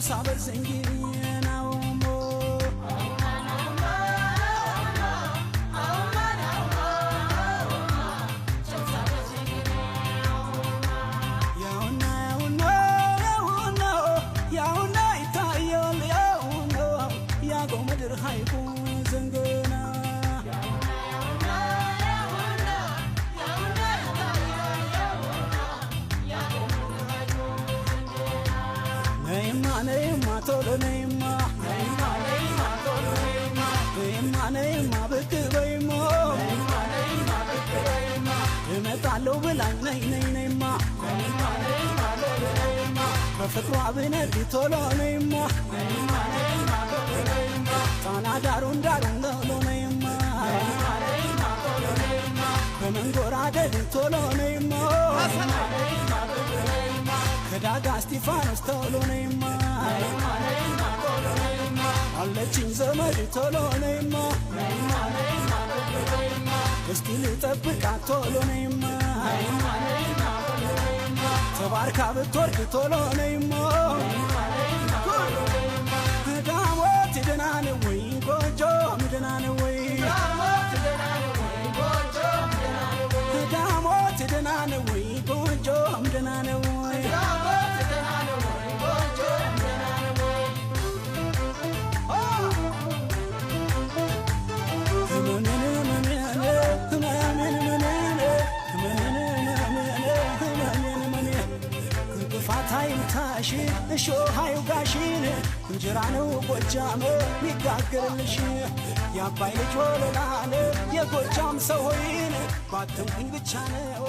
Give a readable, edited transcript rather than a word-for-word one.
ሳበር ዘንጊናው Neyma tolo neyma bıkıbayma እመጣለሁ ብላኝ ነይ ነይ ነይማ በፍቅሯ ብነድ ቶሎ ነይማ ጣና ዳሩን ዳሩን ቶሎ ነይማ በመንጎራደድ ቶሎ ነይማ ከዳጋ እስጢፋኖስ ቶሎ ነይማ አለችኝ ዘመድ ቶሎ ነይማ እስቲ ልጠብቃት ቶሎ ነይማ ተባርካ ብትወርቅ ቶሎ ነይማ ዳሞት ደህና ነው ወይ ጎጆም ደህና ነው ወይ ዳሞት ደህና ነው ወይ ጎጆም ደህና ነው ወይ ፋታይምታሽ እሾሃዩ ጋሽን እንጀራ ነው ጎጃም ሚጋገርልሽ የአባይ ልጅ ወለላለ የጎጃም ሰው ሆይን ባትንኩኝ ብቻ ነው